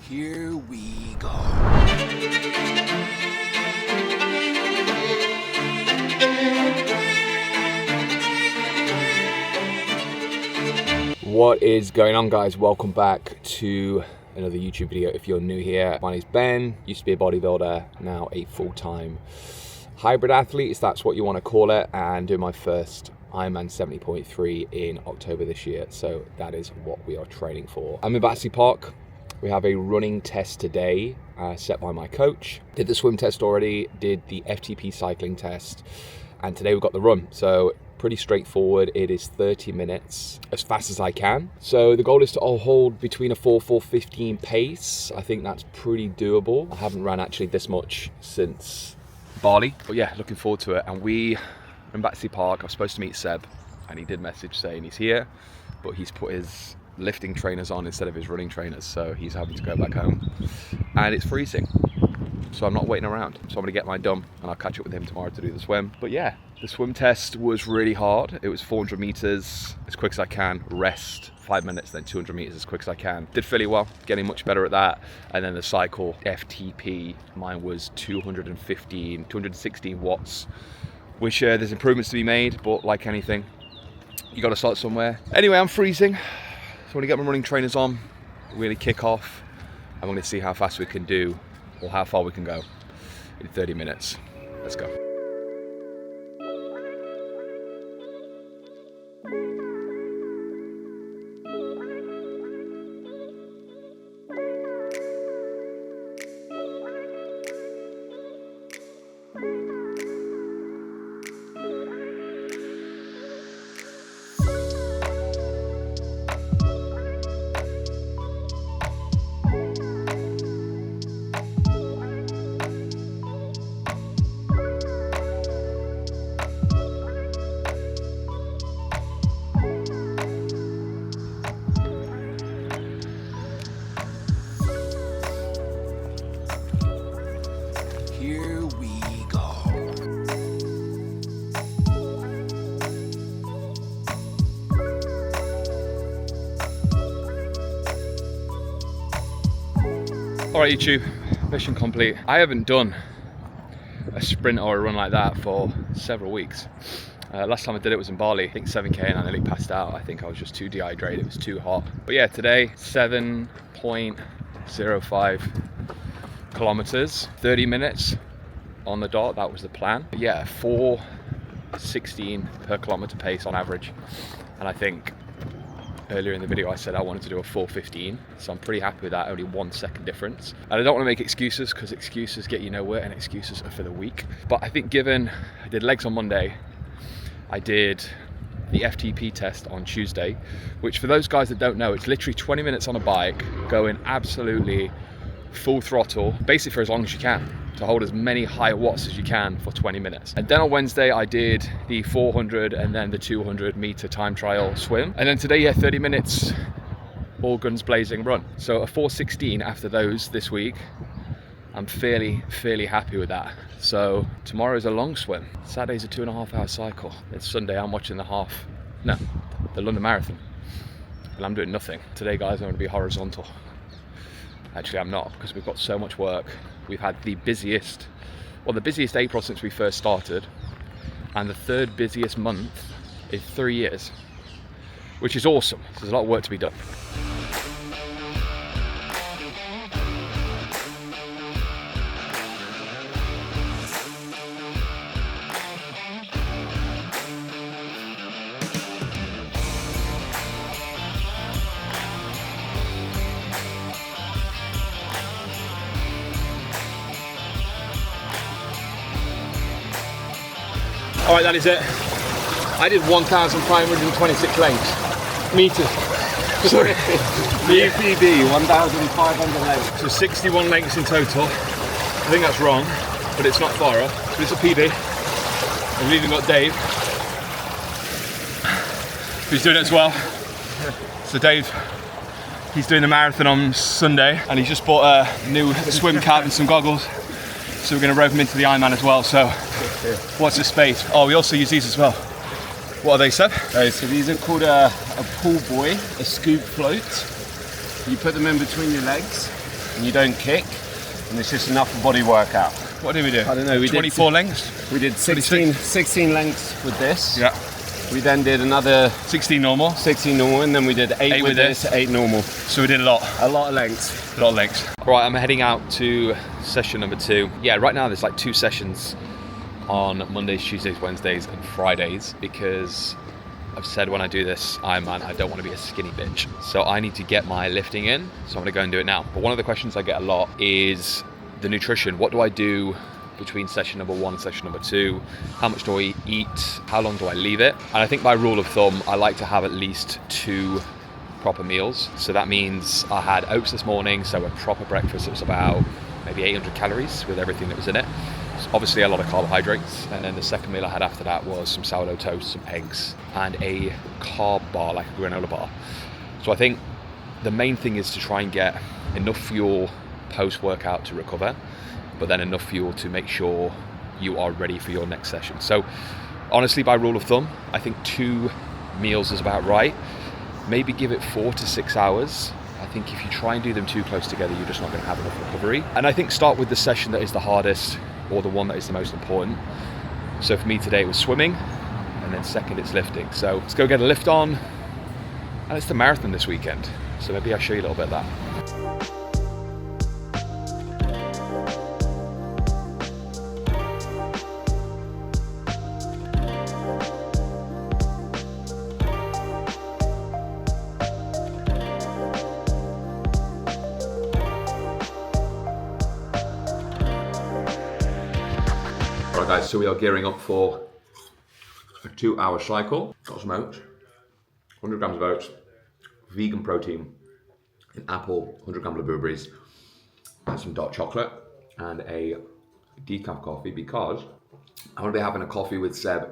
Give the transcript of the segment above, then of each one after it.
Here we go. What is going on, guys? Welcome back to another YouTube video. If you're new here, my name's Ben, used to be a bodybuilder, now a full-time hybrid athlete, if that's what you want to call it, and doing my first Ironman 70.3 in October this year. So that is what we are training for. I'm in Battersea Park. We have a running test today set by my coach. Did the swim test already, did the FTP cycling test, and today we've got the run. So pretty straightforward. It is 30 minutes as fast as I can. So the goal is to hold between a 4:15 pace. I think that's pretty doable. I haven't ran actually this much since Bali, but yeah, looking forward to it. And we are in Battersea Park. I was supposed to meet Seb, and he did message saying he's here, but he's put his lifting trainers on instead of his running trainers, so he's having to go back home, and it's freezing, so I'm not waiting around. So I'm gonna get mine done and I'll catch up with him tomorrow to do the swim. But yeah, the swim test was really hard. It was 400 meters as quick as I can, rest 5 minutes, then 200 meters as quick as I can. Did fairly well, getting much better at that. And then the cycle FTP, mine was 216 watts, which there's improvements to be made, but like anything, you got to start somewhere. Anyway, I'm freezing, so I'm gonna get my running trainers on, really kick off. I'm gonna see how fast we can do, or how far we can go in 30 minutes. Let's go. Here we go. All right, YouTube, mission complete. I haven't done a sprint or a run like that for several weeks. Last time I did it was in Bali, I think 7K, and I nearly passed out. I think I was just too dehydrated, it was too hot. But yeah, today, 7.05 kilometers, 30 minutes on the dot, that was the plan. But yeah, 4:16 per kilometer pace on average. And I think earlier in the video I said I wanted to do a 4:15, so I'm pretty happy with that, only 1 second difference. And I don't want to make excuses, because excuses get you nowhere, and excuses are for the weak. But I think given I did legs on Monday, I did the FTP test on Tuesday, which for those guys that don't know, it's literally 20 minutes on a bike, going absolutely full throttle, basically for as long as you can, to hold as many high watts as you can for 20 minutes. And then on Wednesday I did the 400 and then the 200 meter time trial swim. And then today, yeah, 30 minutes, all guns blazing run. So a 4:16 after those this week. I'm fairly happy with that. So tomorrow's a long swim. Saturday's a 2.5 hour cycle. It's Sunday, I'm watching the London Marathon. And I'm doing nothing. Today, guys, I'm gonna be horizontal. Actually, I'm not, because we've got so much work. We've had the busiest April since we first started, and the third busiest month in 3 years, which is awesome. There's a lot of work to be done. All right, that is it. I did 1,526 lengths. Meters. Sorry. BPB, 1,500 lengths. So 61 lengths in total. I think that's wrong, but it's not far off. But it's a PB. And we've even got Dave, who's doing it as well. So Dave, he's doing the marathon on Sunday, and he's just bought a new swim cap and some goggles. So we're going to rope him into the Ironman as well. So what's the space? Oh, we also use these as well. What are they, Seb? So these are called a pull buoy, a scoop float. You put them in between your legs, and you don't kick, and it's just an upper body workout. What did we do? I don't know. We 24 did, lengths? We did 16 lengths with this. Yeah. We then did another 16 normal. 16 normal, and then we did 8 with this, 8 normal. So we did a lot of lengths. Right, I'm heading out to session number 2. Yeah, right now there's like 2 sessions on Mondays, Tuesdays, Wednesdays, and Fridays because I've said when I do this Ironman, I don't want to be a skinny bitch. So I need to get my lifting in, so I'm gonna go and do it now. But one of the questions I get a lot is the nutrition. What do I do between session number 1 and session number 2? How much do I eat? How long do I leave it? And I think by rule of thumb, I like to have at least 2 proper meals. So that means I had oats this morning, so a proper breakfast. It was about maybe 800 calories with everything that was in it. So obviously a lot of carbohydrates. And then the second meal I had after that was some sourdough toast, some eggs, and a carb bar, like a granola bar. So I think the main thing is to try and get enough fuel post-workout to recover, but then enough fuel to make sure you are ready for your next session. So honestly, by rule of thumb, I think 2 meals is about right. Maybe give it 4 to 6 hours. I think if you try and do them too close together, you're just not going to have enough recovery. And I think start with the session that is the hardest or the one that is the most important. So for me today it was swimming, and then second it's lifting. So let's go get a lift on. And it's the marathon this weekend, so maybe I'll show you a little bit of that. Alright guys, so we are gearing up for a 2-hour cycle. Got some oats, 100 grams of oats, vegan protein, an apple, 100 grams of blueberries, and some dark chocolate, and a decaf coffee because I'm going to be having a coffee with Seb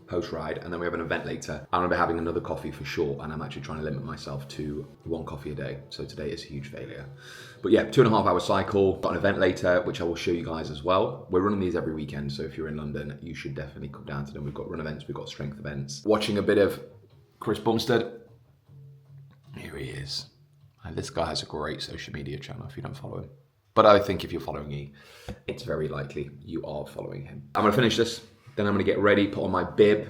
post-ride, and then we have an event later. I'm going to be having another coffee for sure, and I'm actually trying to limit myself to 1 coffee a day. So today is a huge failure. But yeah, 2.5 hour cycle, got an event later, which I will show you guys as well. We're running these every weekend, so if you're in London, you should definitely come down to them. We've got run events, we've got strength events. Watching a bit of Chris Bumstead. Here he is. And this guy has a great social media channel if you don't follow him. But I think if you're following me, it's very likely you are following him. I'm gonna finish this, then I'm gonna get ready, put on my bib,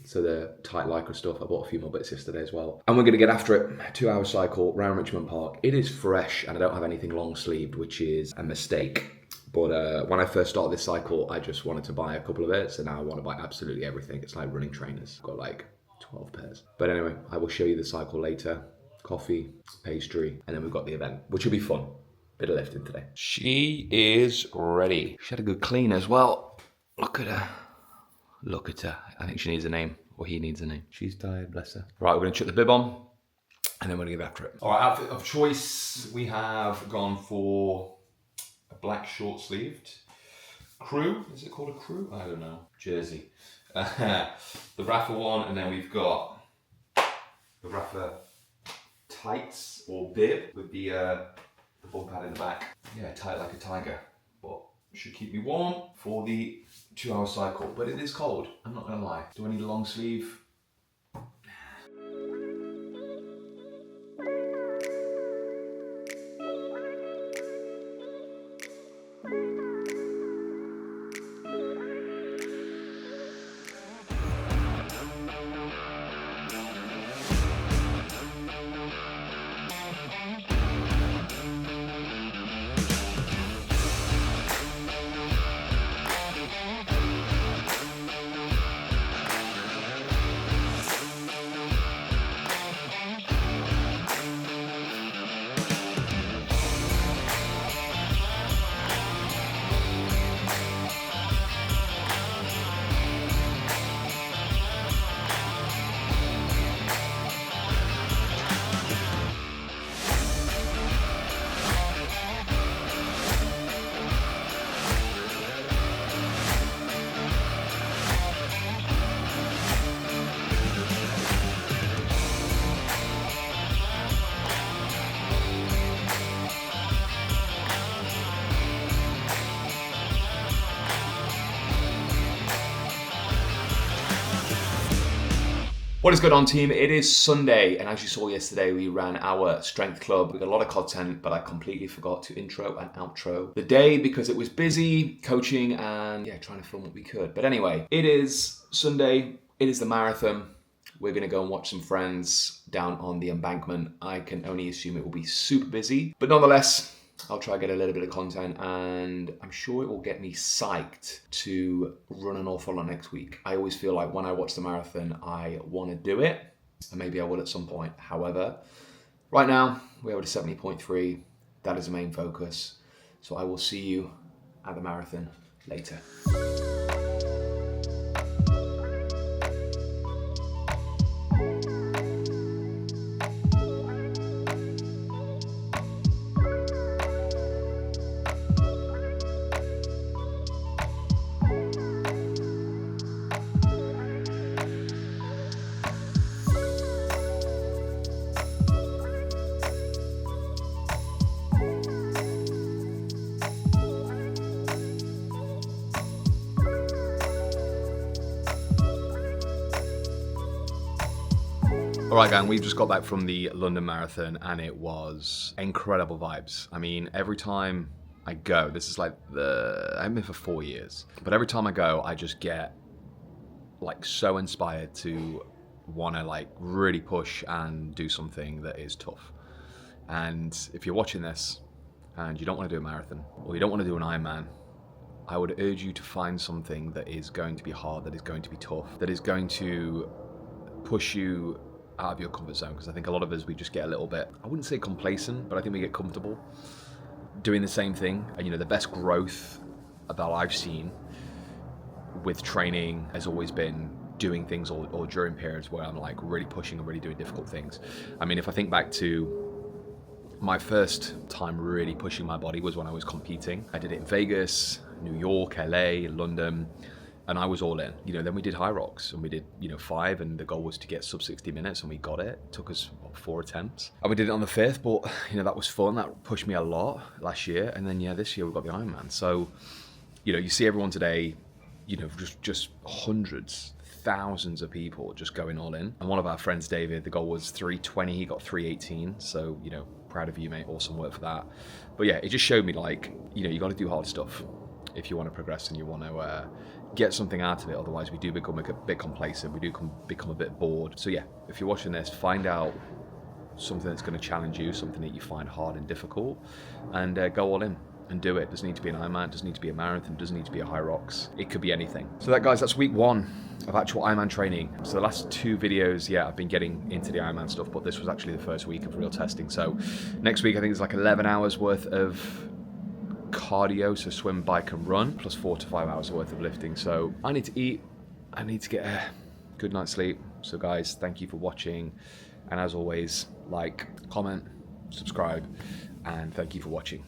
so the tight lycra stuff. I bought a few more bits yesterday as well. And we're gonna get after it. 2-hour cycle around Richmond Park. It is fresh and I don't have anything long sleeved, which is a mistake. But when I first started this cycle, I just wanted to buy a couple of it. So now I want to buy absolutely everything. It's like running trainers. Got like 12 pairs. But anyway, I will show you the cycle later. Coffee, pastry, and then we've got the event, which will be fun. Bit of lifting today. She is ready. She had a good clean as well. Look at her. Look at her. I think she needs a name, or he needs a name. She's tired, bless her. Right, we're gonna chuck the bib on, and then we're gonna get after it. All right, outfit of choice. We have gone for a black short-sleeved crew. Is it called a crew? I don't know. Jersey. The Rafa one, and then we've got the Rafa tights or bib with the bum pad in the back. Yeah, tight like a tiger, but should keep me warm for the 2-hour cycle. But it is cold, I'm not gonna lie. Do I need a long sleeve? What is going on, team? It is Sunday, and as you saw yesterday, we ran our strength club. We got a lot of content, but I completely forgot to intro and outro the day because it was busy coaching and trying to film what we could. But anyway, it is Sunday. It is the marathon. We're going to go and watch some friends down on the embankment. I can only assume it will be super busy, but nonetheless, I'll try to get a little bit of content, and I'm sure it will get me psyched to run an awful lot next week. I always feel like when I watch the marathon, I want to do it, and maybe I will at some point. However, right now, we're at a 70.3. That is the main focus. So I will see you at the marathon later. All right, gang, we've just got back from the London Marathon and it was incredible vibes. I mean, every time I go, this is like I've been for 4 years, but every time I go, I just get like so inspired to want to like really push and do something that is tough. And if you're watching this and you don't want to do a marathon or you don't want to do an Ironman, I would urge you to find something that is going to be hard, that is going to be tough, that is going to push you out of your comfort zone, because I think a lot of us, we just get a little bit, I wouldn't say complacent, but I think we get comfortable doing the same thing. And you know, the best growth that I've seen with training has always been doing things or during periods where I'm like really pushing and really doing difficult things. I mean, if I think back to my first time really pushing my body was when I was competing. I did it in Vegas, New York, LA, London, and I was all in. You know, then we did high rocks and we did, 5, and the goal was to get sub 60 minutes, and we got it. It took us 4 attempts. And we did it on the 5th, but that was fun. That pushed me a lot last year. And then this year we got the Ironman. So, you see everyone today, just hundreds, thousands of people just going all in. And one of our friends, David, the goal was 3:20, he got 3:18. So, proud of you, mate. Awesome work for that. But yeah, it just showed me like, you got to do hard stuff if you want to progress and you want to get something out of it. Otherwise we do become a bit complacent, we do become a bit bored. So yeah, if you're watching this, find out something that's going to challenge you, something that you find hard and difficult, and go all in and do it. It doesn't need to be an Ironman, it doesn't need to be a marathon, it doesn't need to be a high rocks, it could be anything. So that's week 1 of actual Ironman training. So the last 2 videos, I've been getting into the Ironman stuff, but this was actually the first week of real testing. So next week I think it's like 11 hours worth of cardio, so swim, bike and run, plus 4 to 5 hours worth of lifting. So I need to eat, I need to get a good night's sleep. So guys, thank you for watching, and as always, like, comment, subscribe, and thank you for watching.